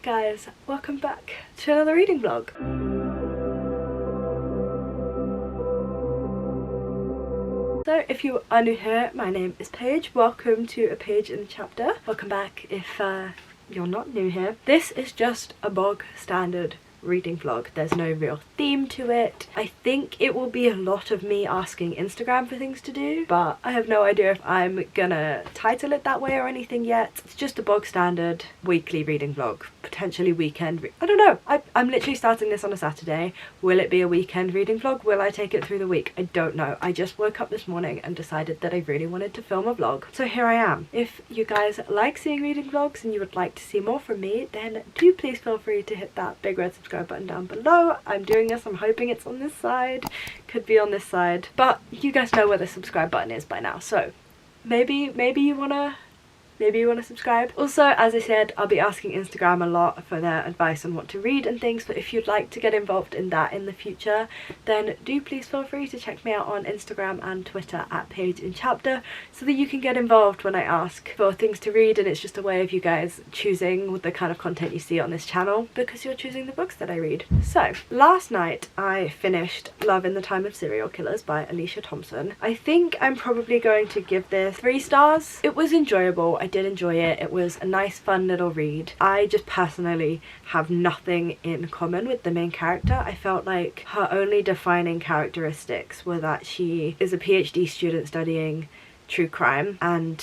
guys, welcome back to another reading vlog. So if you are new here, my name is Paige. Welcome to A Page in a Chapter. Welcome back if you're not new here. This is just a bog standard reading vlog. There's no real theme to it. I think it will be a lot of me asking Instagram for things to do, but I have no idea if I'm gonna title it that way or anything yet. It's just a bog standard weekly reading vlog, potentially weekend. I don't know. I'm literally starting this on a Saturday. Will it be a weekend reading vlog? Will I take it through the week? I don't know. I just woke up this morning and decided that I really wanted to film a vlog. So here I am. If you guys like seeing reading vlogs and you would like to see more from me, then do please feel free to hit that big red subscribe button down below. I'm doing this, I'm hoping it's on this side, could be on this side, but you guys know where the subscribe button is by now, so maybe you wanna subscribe. Also, as I said, I'll be asking Instagram a lot for their advice on what to read and things, but if you'd like to get involved in that in the future, then do please feel free to check me out on Instagram and Twitter at Page in Chapter, so that you can get involved when I ask for things to read, and it's just a way of you guys choosing the kind of content you see on this channel because you're choosing the books that I read. So last night I finished Love in the Time of Serial Killers by Alicia Thompson. I think I'm probably going to give this 3 stars. It was enjoyable. I did enjoy it. It was a nice fun little read. I just personally have nothing in common with the main character. I felt like her only defining characteristics were that she is a PhD student studying true crime and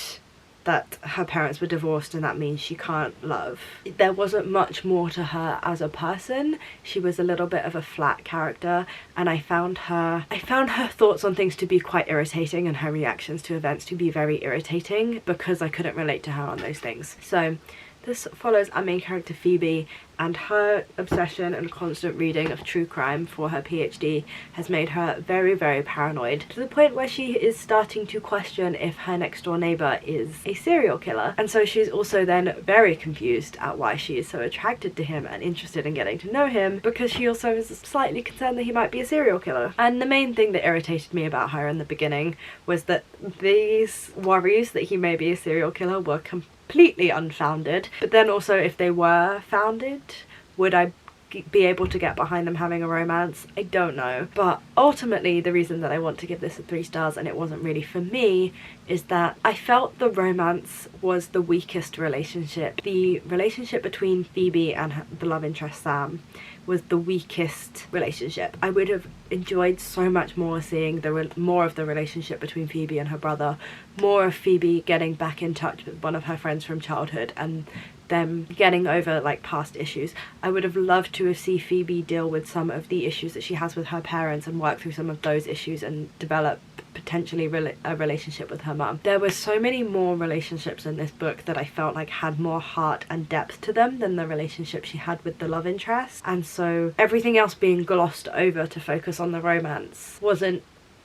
that her parents were divorced and that means she can't love. There wasn't much more to her as a person. She was a little bit of a flat character, and I found her thoughts on things to be quite irritating and her reactions to events to be very irritating because I couldn't relate to her on those things. So this follows our main character Phoebe, and her obsession and constant reading of true crime for her PhD has made her very, very paranoid, to the point where she is starting to question if her next door neighbour is a serial killer. And so she's also then very confused at why she is so attracted to him and interested in getting to know him, because she also is slightly concerned that he might be a serial killer. And the main thing that irritated me about her in the beginning was that these worries that he may be a serial killer were completely unfounded, but then also if they were founded, would I be able to get behind them having a romance? I don't know. But ultimately the reason that I want to give this a 3 stars, and it wasn't really for me, is that I felt the romance was the weakest relationship. The relationship between Phoebe and the love interest Sam was the weakest relationship. I would have enjoyed so much more seeing more of the relationship between Phoebe and her brother, more of Phoebe getting back in touch with one of her friends from childhood and them getting over like past issues. I would have loved to have seen Phoebe deal with some of the issues that she has with her parents and work through some of those issues and develop potentially a relationship with her mum. There were so many more relationships in this book that I felt like had more heart and depth to them than the relationship she had with the love interest, and so everything else being glossed over to focus on the romance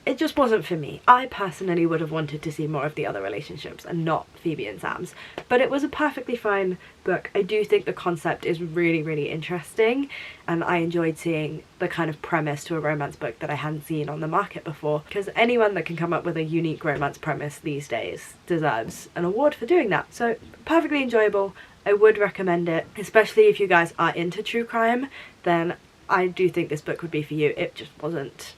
it just wasn't for me. I personally would have wanted to see more of the other relationships and not Phoebe and Sam's, but it was a perfectly fine book. I do think the concept is really, really interesting, and I enjoyed seeing the kind of premise to a romance book that I hadn't seen on the market before, because anyone that can come up with a unique romance premise these days deserves an award for doing that. So perfectly enjoyable. I would recommend it, especially if you guys are into true crime. Then I do think this book would be for you. It just wasn't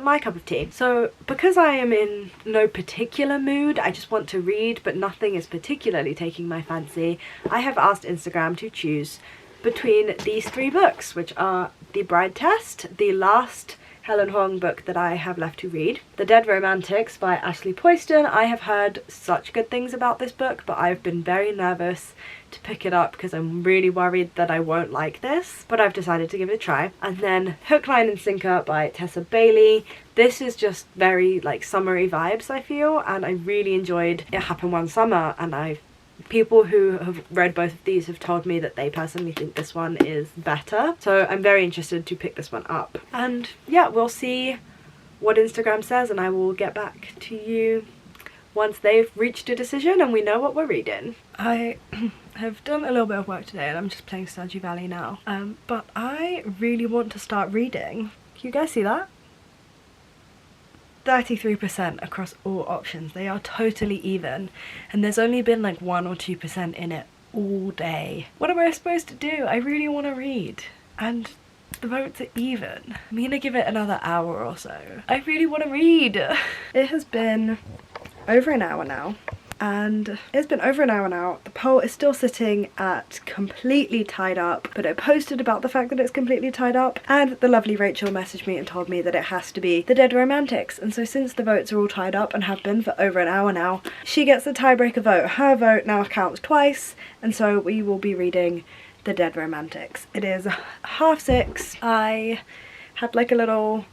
my cup of tea. So because I am in no particular mood, I just want to read, but nothing is particularly taking my fancy, I have asked Instagram to choose between these 3 books, which are The Bride Test, the last Helen Hoang book that I have left to read, The Dead Romantics by Ashley Poyston. I have heard such good things about this book, but I've been very nervous to pick it up because I'm really worried that I won't like this, but I've decided to give it a try. And then Hook, Line and Sinker by Tessa Bailey. This is just very like summery vibes, I feel, and I really enjoyed It Happened One Summer, and people who have read both of these have told me that they personally think this one is better, so I'm very interested to pick this one up. And yeah, we'll see what Instagram says, and I will get back to you once they've reached a decision and we know what we're reading. I have done a little bit of work today and I'm just playing Stardew Valley now, but I really want to start reading. Can you guys see that? 33% across all options. They are totally even, and there's only been like 1 or 2% in it all day. What am I supposed to do? I really want to read. And the votes are even. I'm gonna give it another hour or so. I really want to read. It has been over an hour now. And it's been over an hour now. The poll is still sitting at completely tied up, but I posted about the fact that it's completely tied up, and the lovely Rachel messaged me and told me that it has to be The Dead Romantics. And so since the votes are all tied up and have been for over an hour now, she gets the tiebreaker vote. Her vote now counts twice, and so we will be reading The Dead Romantics. It is 6:30. I had like a little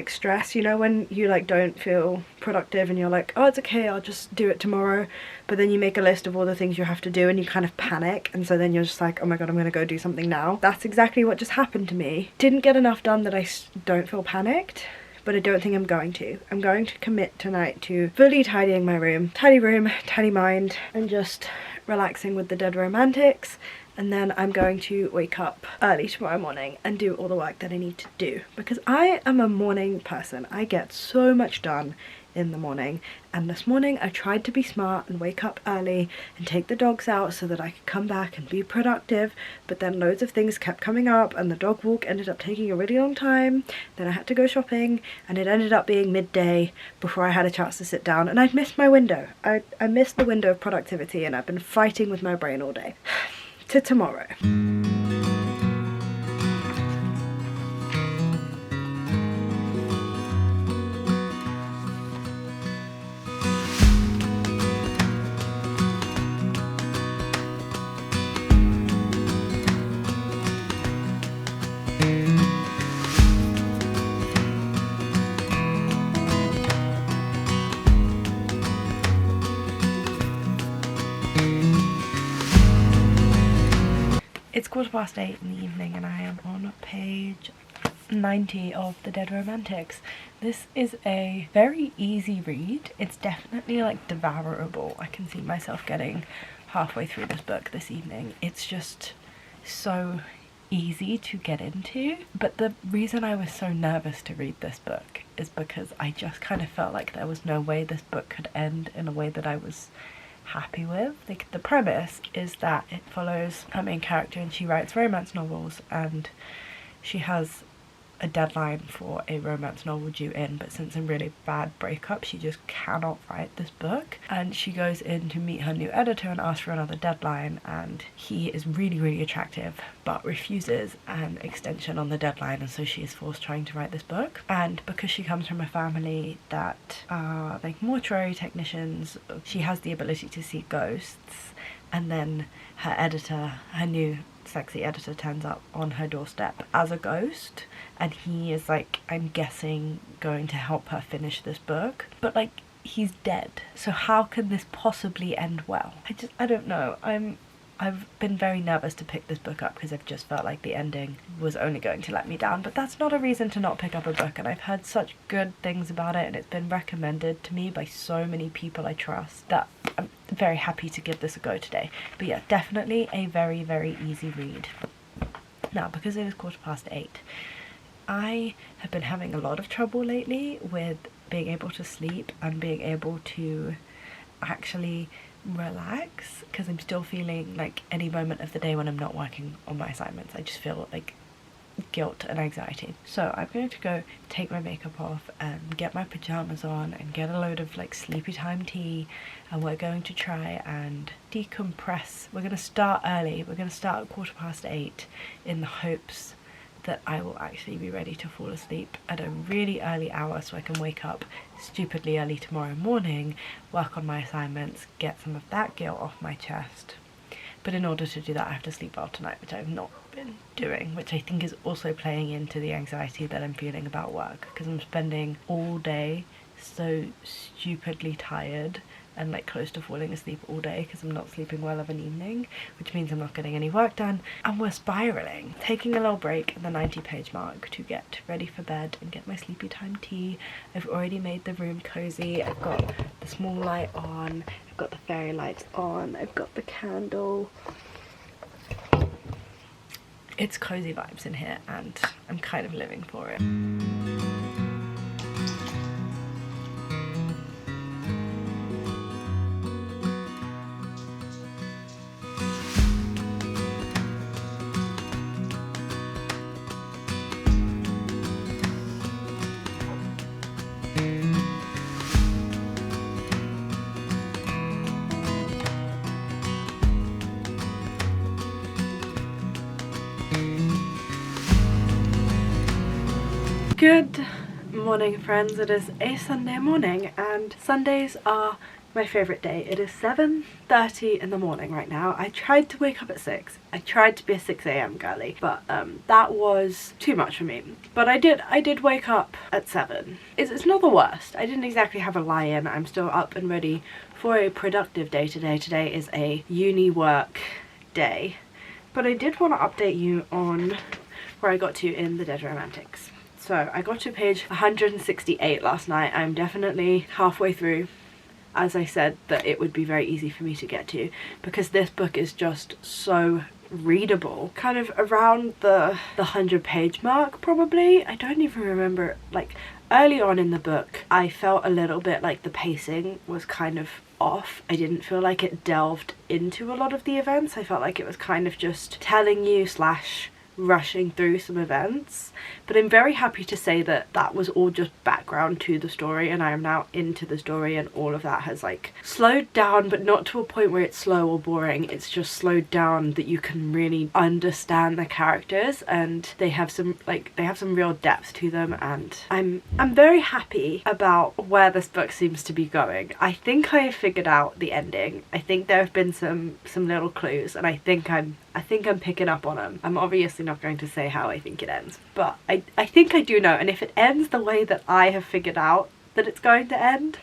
stress, you know, when you don't feel productive and you're like, oh, it's okay, I'll just do it tomorrow, but then you make a list of all the things you have to do and you kind of panic, and so then you're just like, oh my god, I'm gonna go do something now. That's exactly what just happened to me. Didn't get enough done that I don't feel panicked, but I don't think I'm going to. I'm going to commit tonight to fully tidying my room, tidy mind, and just relaxing with The Dead Romantics. And then I'm going to wake up early tomorrow morning and do all the work that I need to do, because I am a morning person. I get so much done in the morning, and this morning I tried to be smart and wake up early and take the dogs out so that I could come back and be productive, but then loads of things kept coming up and the dog walk ended up taking a really long time. Then I had to go shopping and it ended up being midday before I had a chance to sit down, and I'd missed my window. I missed the window of productivity, and I've been fighting with my brain all day. To tomorrow. It's 8:15 in the evening and I am on page 90 of The Dead Romantics. This is a very easy read. It's definitely devourable. I can see myself getting halfway through this book this evening. It's just so easy to get into. But the reason I was so nervous to read this book is because I just kind of felt like there was no way this book could end in a way that I was happy with. The premise is that it follows our main character, and she writes romance novels, and she has a deadline for a romance novel due in, but since a really bad breakup she just cannot write this book, and she goes in to meet her new editor and ask for another deadline, and he is really attractive but refuses an extension on the deadline, and so she is forced trying to write this book. And because she comes from a family that are mortuary technicians, she has the ability to see ghosts, and then her editor, her new sexy editor, turns up on her doorstep as a ghost, and he is I'm guessing going to help her finish this book, but he's dead, so how can this possibly end well? I don't know. I've been very nervous to pick this book up because I've just felt like the ending was only going to let me down, but that's not a reason to not pick up a book, and I've heard such good things about it and it's been recommended to me by so many people I trust that I'm very happy to give this a go today. But yeah, definitely a very easy read. Now, because it is 8:15, I have been having a lot of trouble lately with being able to sleep and being able to actually relax, because I'm still feeling any moment of the day when I'm not working on my assignments, I just feel guilt and anxiety. So I'm going to go take my makeup off and get my pajamas on and get a load of sleepy time tea, and we're going to try and decompress. We're going to start early. We're going to start at 8:15 in the hopes that I will actually be ready to fall asleep at a really early hour so I can wake up stupidly early tomorrow morning, work on my assignments, get some of that guilt off my chest. But in order to do that I have to sleep well tonight, which I've not been doing, which I think is also playing into the anxiety that I'm feeling about work, because I'm spending all day so stupidly tired and close to falling asleep all day because I'm not sleeping well of an evening, which means I'm not getting any work done, and we're spiraling. Taking a little break at the 90-page mark to get ready for bed and get my sleepy time tea. I've already made the room cozy. I've got the small light on, I've got the fairy lights on, I've got the candle. It's cozy vibes in here and I'm kind of living for it. Good morning, friends. It is a Sunday morning and Sundays are my favourite day. It is 7:30 in the morning right now. I tried to wake up at 6. I tried to be a 6 a.m. girly, but that was too much for me. But I did wake up at 7. It's not the worst. I didn't exactly have a lie-in. I'm still up and ready for a productive day today. Today is a uni work day. But I did want to update you on where I got to in the Dead Romantics. So I got to page 168 last night. I'm definitely halfway through. As I said, that it would be very easy for me to get to because this book is just so readable. Kind of around the 100-page mark probably. I don't even remember, like early on in the book I felt a little bit like the pacing was kind of off. I didn't feel like it delved into a lot of the events. I felt like it was kind of just telling you slash rushing through some events, but I'm very happy to say that that was all just background to the story and I am now into the story, and all of that has like slowed down, but not to a point where it's slow or boring. It's just slowed down that you can really understand the characters and they have some real depth to them, and I'm very happy about where this book seems to be going. I think I have figured out the ending. I think there have been some little clues and I think I'm picking up on them. I'm obviously not going to say how I think it ends, but I think I do know, and if it ends the way that I have figured out that it's going to end,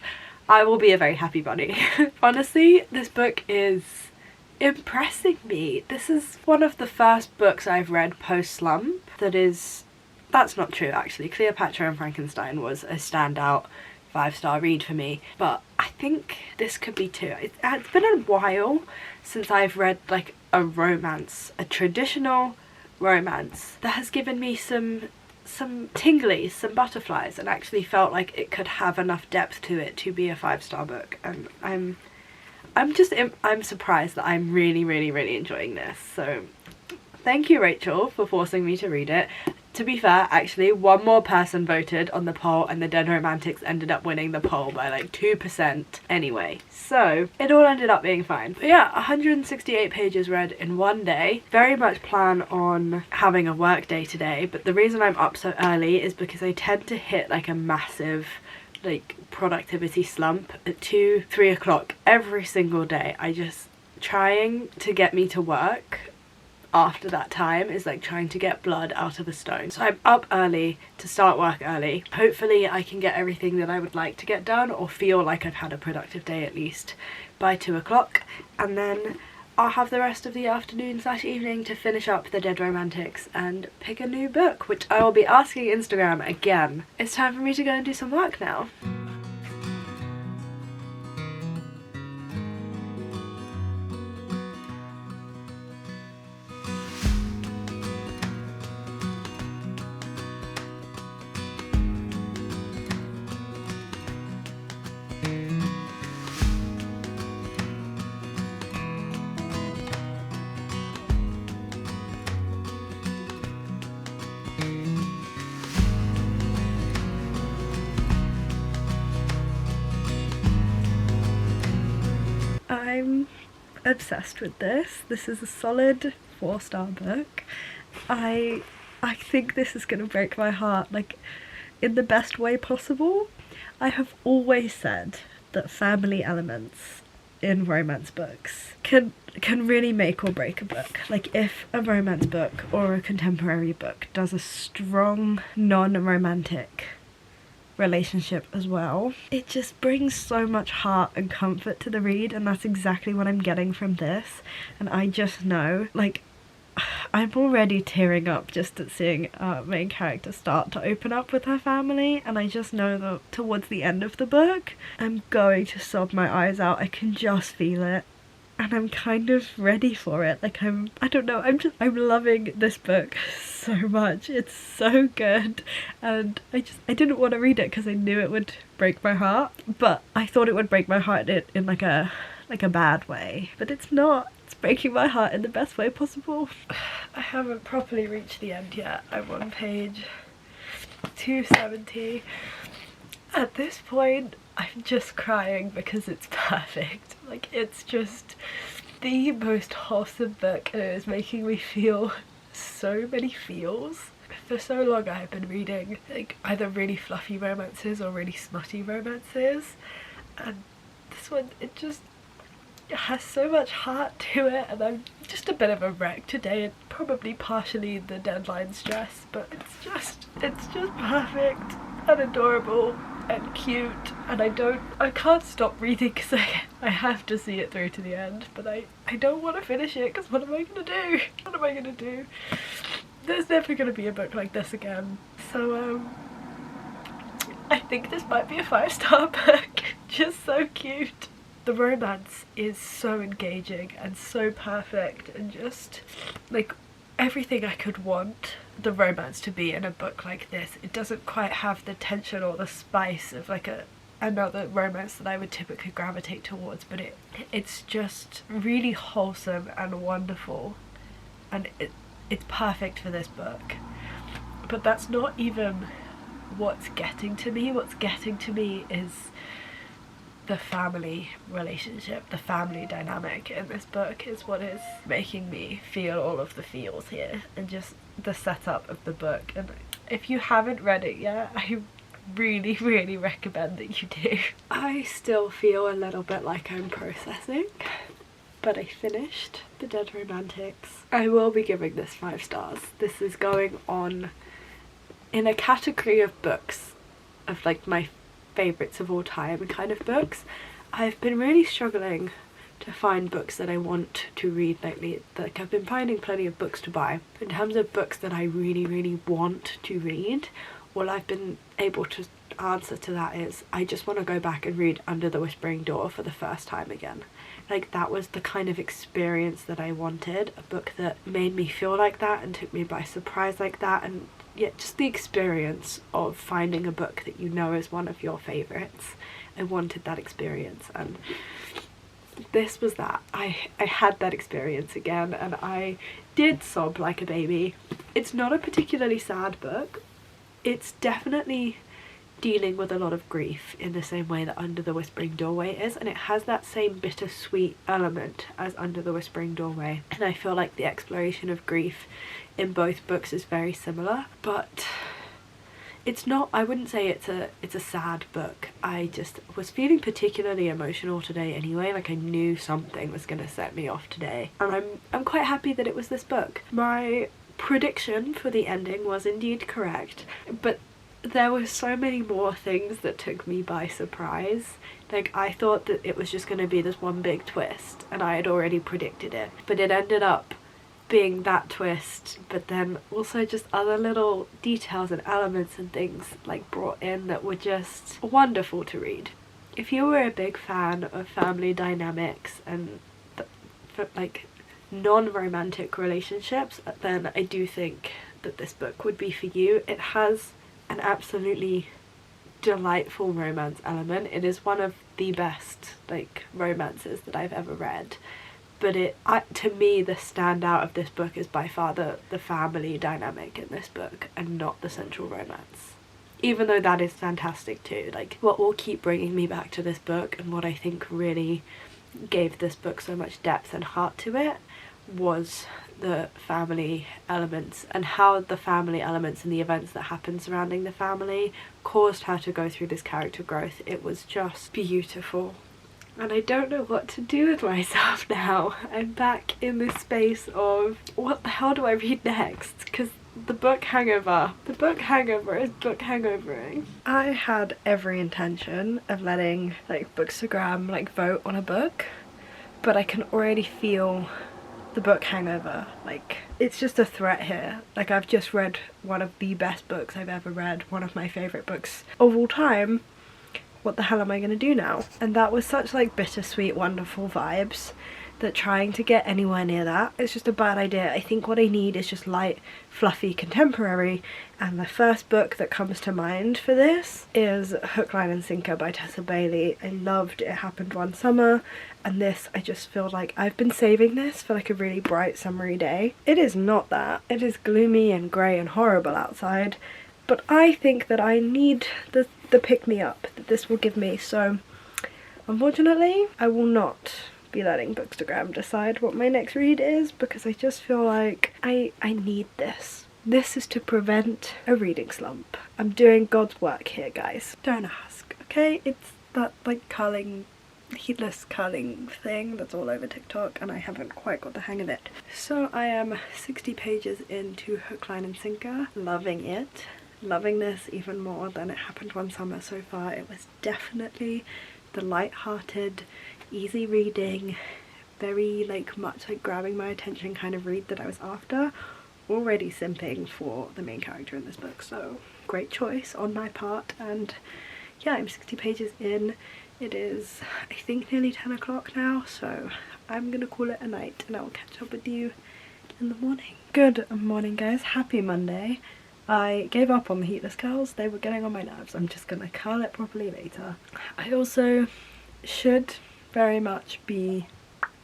I will be a very happy bunny. Honestly, this book is impressing me. This is one of the first books I've read post-slump that's not true actually. Cleopatra and Frankenstein was a standout 5-star read for me, but I think this could be too. It's been a while since I've read like a romance, a traditional romance that has given me some tinglies, some butterflies, and actually felt like it could have enough depth to it to be a 5-star book. And I'm surprised that I'm really enjoying this. So thank you, Rachel, for forcing me to read it. To be fair, actually, one more person voted on the poll and the Dead Romantics ended up winning the poll by like 2% anyway. So it all ended up being fine. But yeah, 168 pages read in one day. Very much plan on having a work day today, but the reason I'm up so early is because I tend to hit like a massive like productivity slump at 2-3 o'clock every single day. I just trying to get me to work after that time is like trying to get blood out of a stone. So I'm up early to start work early. Hopefully I can get everything that I would like to get done, or feel like I've had a productive day at least, by 2 o'clock, and then I'll have the rest of the afternoon slash evening to finish up the Dead Romantics and pick a new book, which I will be asking Instagram again. It's time for me to go and do some work now. I'm obsessed with this. This is a solid 4-star book. I think this is gonna break my heart, like in the best way possible. I have always said that family elements in romance books can really make or break a book. Like if a romance book or a contemporary book does a strong non-romantic relationship as well, it just brings so much heart and comfort to the read, and that's exactly what I'm getting from this. And I just know, like, I'm already tearing up just at seeing our main character start to open up with her family, and I just know that towards the end of the book I'm going to sob my eyes out. I can just feel it, and I'm kind of ready for it. Like I don't know, I'm loving this book so much. It's so good, and I didn't want to read it because I knew it would break my heart, but I thought it would break my heart in like a bad way, but it's not. It's breaking my heart in the best way possible. I haven't properly reached the end yet. I'm on page 270. At this point I'm just crying because it's perfect. Like, it's just the most wholesome book, and it is making me feel so many feels. For so long I've been reading like either really fluffy romances or really smutty romances, and this one, it has so much heart to it, and I'm just a bit of a wreck today, and probably partially the deadline stress, but it's just perfect and adorable and cute, and I can't stop reading because I have to see it through to the end, but I don't want to finish it because what am I gonna do? What am I gonna do? There's never gonna be a book like this again. So I think this might be a 5-star book. Just so cute. The romance is so engaging and so perfect, and just like everything I could want the romance to be in a book like this. It doesn't quite have the tension or the spice of like another romance that I would typically gravitate towards, but it's just really wholesome and wonderful, and it's perfect for this book. But that's not even what's getting to me. What's getting to me is the family relationship, the family dynamic in this book is what is making me feel all of the feels here, and just the setup of the book. And if you haven't read it yet, I really recommend that you do. I still feel a little bit like I'm processing, but I finished The Dead Romantics. I will be giving this 5 stars. This is going on in a category of books of like my favourites of all time kind of books. I've been really struggling to find books that I want to read lately. Like, I've been finding plenty of books to buy. In terms of books that I really want to read, all I've been able to answer to that is I just want to go back and read Under the Whispering Door for the first time again. Like, that was the kind of experience that I wanted, a book that made me feel like that and took me by surprise like that, and yeah, just the experience of finding a book that you know is one of your favourites. I wanted that experience, and this was that. I had that experience again, and I did sob like a baby. It's not a particularly sad book. It's definitely dealing with a lot of grief in the same way that Under the Whispering Doorway is, and it has that same bittersweet element as Under the Whispering Doorway, and I feel like the exploration of grief in both books is very similar, but it's not, I wouldn't say it's a sad book. I just was feeling particularly emotional today anyway, like I knew something was going to set me off today, and I'm quite happy that it was this book. My prediction for the ending was indeed correct, but there were so many more things that took me by surprise. Like, I thought that it was just going to be this one big twist, and I had already predicted it, but it ended up being that twist, but then also just other little details and elements and things like brought in that were just wonderful to read. If you were a big fan of family dynamics and like non-romantic relationships, then I do think that this book would be for you. It has an absolutely delightful romance element. It is one of the best like romances that I've ever read, but to me the standout of this book is by far the family dynamic in this book, and not the central romance, even though that is fantastic too. Like, what will keep bringing me back to this book, and what I think really gave this book so much depth and heart to it, was the family elements, and how the family elements and the events that happened surrounding the family caused her to go through this character growth. It was just beautiful, and I don't know what to do with myself now. I'm back in this space of what the hell do I read next, because the book hangover is book hangovering. I had every intention of letting like Bookstagram like vote on a book, but I can already feel the book hangover. Like, it's just a threat here. Like, I've just read one of the best books I've ever read, one of my favourite books of all time. What the hell am I gonna do now? And that was such like bittersweet wonderful vibes that trying to get anywhere near that is just a bad idea. I think what I need is just light, fluffy contemporary, and the first book that comes to mind for this is Hook, Line and Sinker by Tessa Bailey. I loved It Happened One Summer, and this, I just feel like I've been saving this for like a really bright summery day. It is not that. It is gloomy and grey and horrible outside, but I think that I need the pick-me-up that this will give me, so unfortunately I will not be letting Bookstagram decide what my next read is, because I just feel like I need this This is to prevent a reading slump. I'm doing God's work here, guys. Don't ask, okay? It's that like curling, heatless curling thing that's all over TikTok and I haven't quite got the hang of it. So I am 60 pages into Hook, Line and Sinker. Loving it. Loving this even more than It Happened One Summer so far. It was definitely the light-hearted, easy reading, very like much like grabbing my attention kind of read that I was after. Already simping for the main character in this book, so great choice on my part. And yeah, I'm 60 pages in. It is, I think, nearly 10 o'clock now, so I'm gonna call it a night and I will catch up with you in the morning. Good morning, guys. Happy Monday. I gave up on the heatless curls. They were getting on my nerves. I'm just gonna curl it properly later. I also should very much be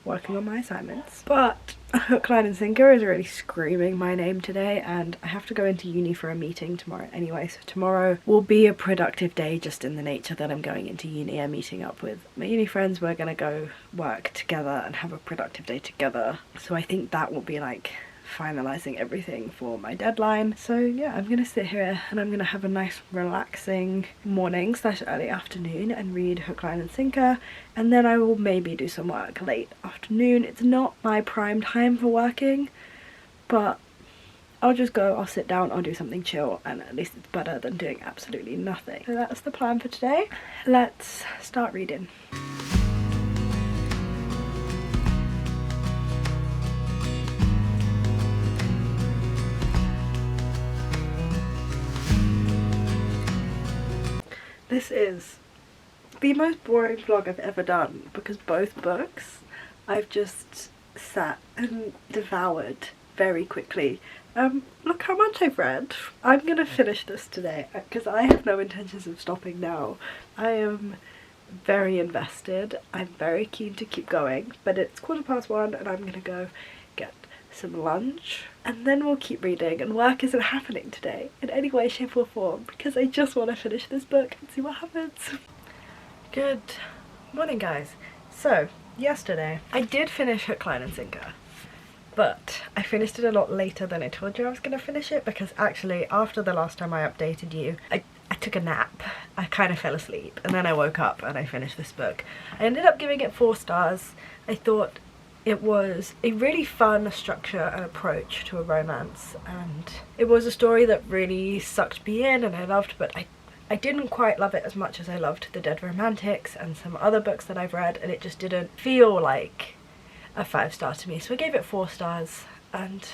working on my assignments, but Hook, Line and Sinker is really screaming my name today, and I have to go into uni for a meeting tomorrow anyway, so tomorrow will be a productive day just in the nature that I'm going into uni. I'm meeting up with my uni friends. We're gonna go work together and have a productive day together, so I think that will be like finalizing everything for my deadline. So yeah, I'm gonna sit here and I'm gonna have a nice relaxing morning / early afternoon and read Hook, Line and Sinker, and then I will maybe do some work late afternoon. It's not my prime time for working, but I'll just go, I'll sit down, I'll do something chill, and at least it's better than doing absolutely nothing. So that's the plan for today. Let's start reading. This is the most boring vlog I've ever done because both books I've just sat and devoured very quickly. Look how much I've read. I'm gonna finish this today because I have no intentions of stopping now. I am very invested. I'm very keen to keep going, but it's 1:15 and I'm gonna go get some lunch and then we'll keep reading, and work isn't happening today in any way, shape or form because I just want to finish this book and see what happens. Good morning, guys. So yesterday I did finish Hook, Line and Sinker, but I finished it a lot later than I told you I was going to finish it because actually after the last time I updated you I took a nap. I kind of fell asleep and then I woke up and I finished this book. I ended up giving it 4 stars. I thought it was a really fun structure and approach to a romance, and it was a story that really sucked me in and I loved, but I didn't quite love it as much as I loved The Dead Romantics and some other books that I've read, and it just didn't feel like a 5-star to me, so I gave it 4 stars. And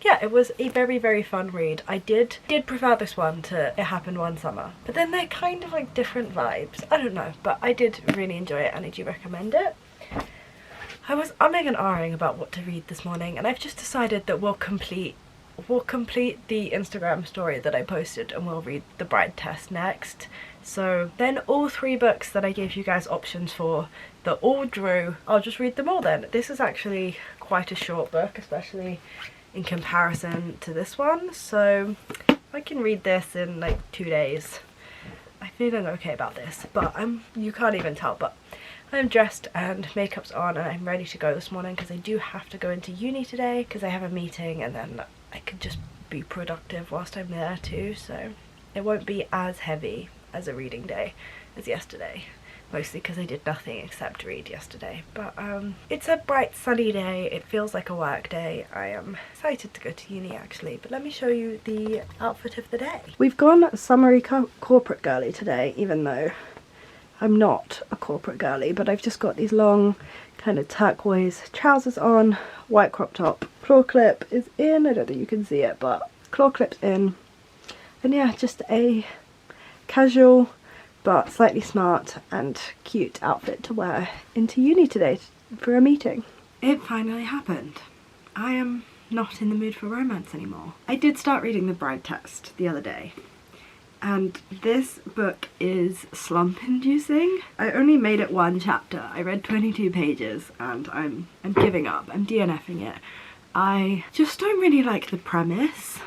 yeah, it was a very, very fun read. I did prefer this one to It Happened One Summer, but then they're kind of like different vibes. I don't know, but I did really enjoy it and I do recommend it. I was umming and ahhing about what to read this morning, and I've just decided that we'll complete the Instagram story that I posted and we'll read The Bride Test next. So then all 3 books that I gave you guys options for that all drew, I'll just read them all then. This is actually quite a short book, especially in comparison to this one, so I can read this in like 2 days. I'm feeling okay about this, but you can't even tell, but I'm dressed and makeup's on and I'm ready to go this morning because I do have to go into uni today because I have a meeting, and then I could just be productive whilst I'm there too, so it won't be as heavy as a reading day as yesterday, mostly because I did nothing except read yesterday. But it's a bright sunny day, it feels like a work day. I am excited to go to uni actually, but let me show you the outfit of the day. We've gone summery corporate girly today, even though I'm not a corporate girly, but I've just got these long kind of turquoise trousers on, white crop top, claw clip is in, I don't think you can see it, but claw clip's in, and yeah, just a casual but slightly smart and cute outfit to wear into uni today for a meeting. It finally happened. I am not in the mood for romance anymore. I did start reading The Bride Test the other day, and this book is slump inducing. I only made it 1 chapter. I read 22 pages and I'm giving up. I'm DNFing it. I just don't really like the premise.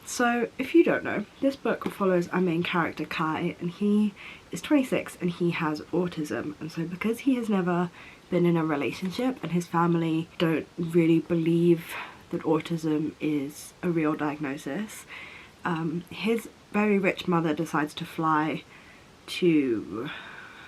So if you don't know, this book follows our main character Kai, and he is 26 and he has autism, and so because he has never been in a relationship and his family don't really believe that autism is a real diagnosis. His very rich mother decides to fly to,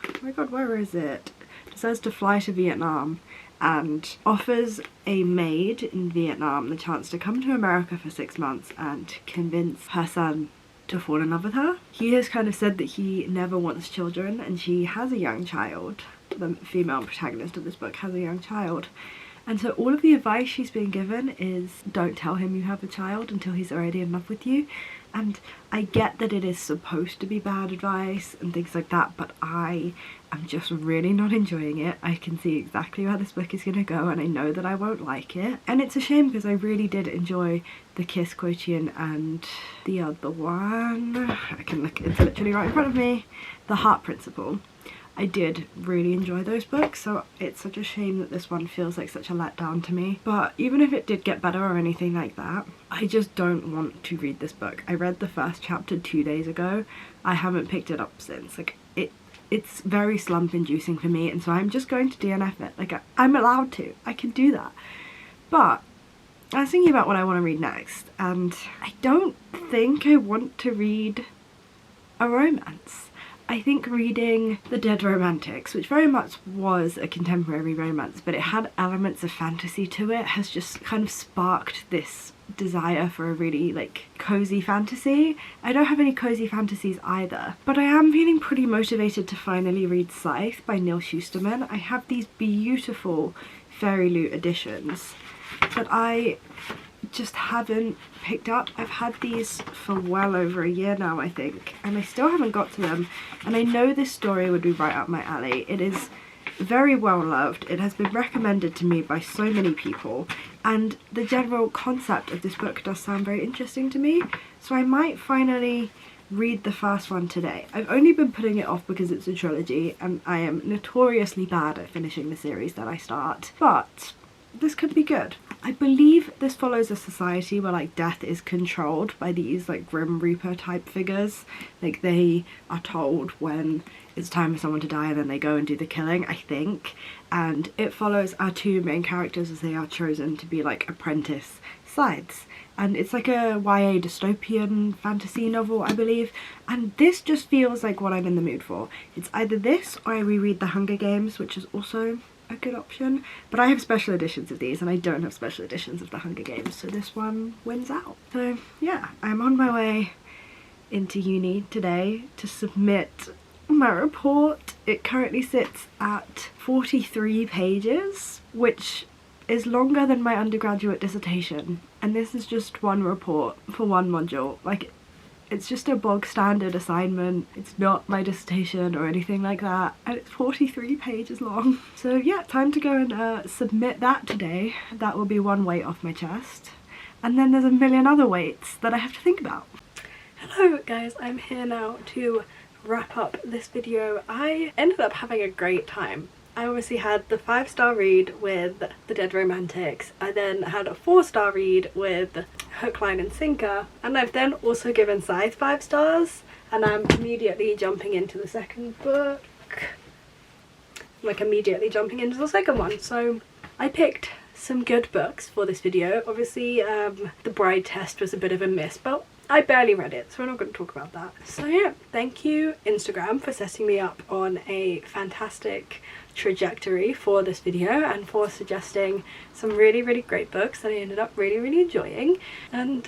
oh my god, where is it? Decides to fly to Vietnam and offers a maid in Vietnam the chance to come to America for 6 months and convince her son to fall in love with her. He has kind of said that he never wants children, and she has a young child. The female protagonist of this book has a young child. And so all of the advice she's been given is don't tell him you have a child until he's already in love with you. And I get that it is supposed to be bad advice and things like that, but I am just really not enjoying it. I can see exactly where this book is going to go, and I know that I won't like it. And it's a shame because I really did enjoy the Kiss Quotient and the other one. I can look, it's literally right in front of me. The Heart Principle. I did really enjoy those books, so it's such a shame that this one feels like such a letdown to me. But even if it did get better or anything like that, I just don't want to read this book. I read the first chapter 2 days ago. I haven't picked it up since. Like, it's very slump inducing for me, and so I'm just going to DNF it. Like, I'm allowed to. I can do that. But I was thinking about what I want to read next, and I don't think I want to read a romance. I think reading The Dead Romantics, which very much was a contemporary romance, but it had elements of fantasy to it, has just kind of sparked this desire for a really like cozy fantasy. I don't have any cozy fantasies either, but I am feeling pretty motivated to finally read Scythe by Neil Shusterman. I have these beautiful Fairy Loot editions that I just haven't picked up. I've had these for well over a year now, I think, and I still haven't got to them, and I know this story would be right up my alley. It is very well loved. It has been recommended to me by so many people, and the general concept of this book does sound very interesting to me, so I might finally read the first one today. I've only been putting it off because it's a trilogy, and I am notoriously bad at finishing the series that I start, but this could be good. I believe this follows a society where like death is controlled by these like Grim Reaper type figures. Like they are told when it's time for someone to die and then they go and do the killing, I think. And it follows our two main characters as they are chosen to be like apprentice scythes. And it's like a YA dystopian fantasy novel, I believe. And this just feels like what I'm in the mood for. It's either this or I reread The Hunger Games, which is also a good option, but I have special editions of these and I don't have special editions of The Hunger Games, so this one wins out. So yeah, I'm on my way into uni today to submit my report. It currently sits at 43 pages, which is longer than my undergraduate dissertation, and this is just one report for one module. Like, it's just a bog standard assignment. It's not my dissertation or anything like that, and it's 43 pages long. So yeah, time to go and submit that today. That will be one weight off my chest, and then there's a million other weights that I have to think about. Hello guys, I'm here now to wrap up this video. I ended up having a great time. I obviously had the 5-star read with The Dead Romantics. I then had a 4-star read with Hook, Line and Sinker, and I've then also given Scythe 5 stars, and I'm immediately jumping into the second book. Like immediately jumping into the second one. So I picked some good books for this video. Obviously The Bride Test was a bit of a miss, but I barely read it, so we're not going to talk about that. So yeah, thank you Instagram for setting me up on a fantastic trajectory for this video and for suggesting some really great books that I ended up really enjoying. And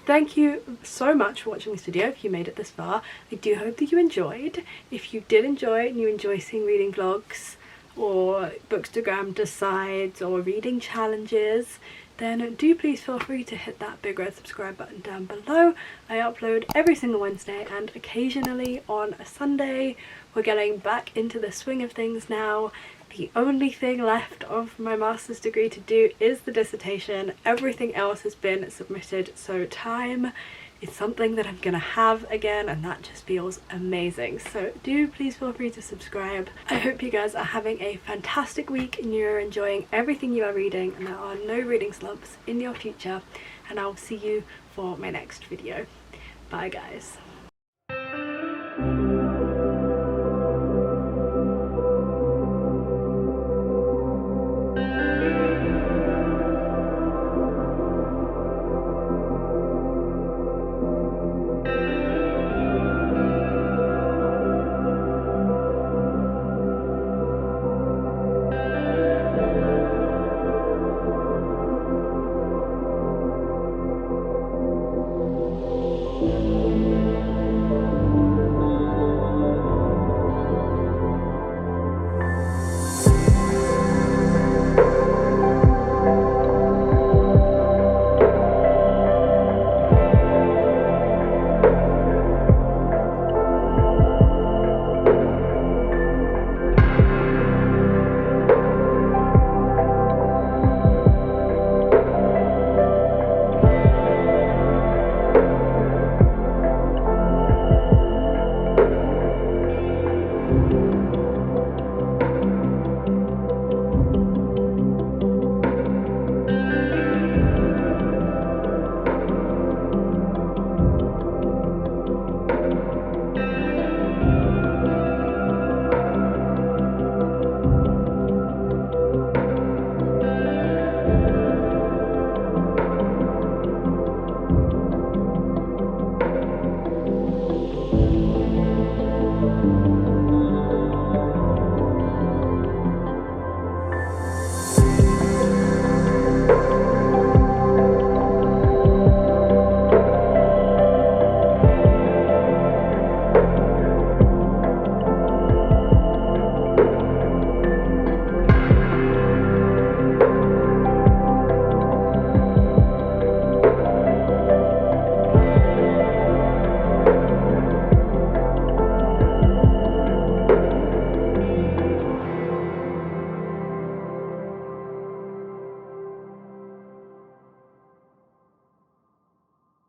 thank you so much for watching this video if you made it this far. I do hope that you enjoyed. If you did enjoy and you enjoy seeing reading vlogs or Bookstagram decides or reading challenges, then do please feel free to hit that big red subscribe button down below. I upload every single Wednesday and occasionally on a Sunday. We're getting back into the swing of things now. The only thing left of my master's degree to do is the dissertation. Everything else has been submitted, so time is something that I'm gonna have again, and that just feels amazing. So do please feel free to subscribe. I hope you guys are having a fantastic week and you're enjoying everything you are reading, and there are no reading slumps in your future, and I'll see you for my next video. Bye guys.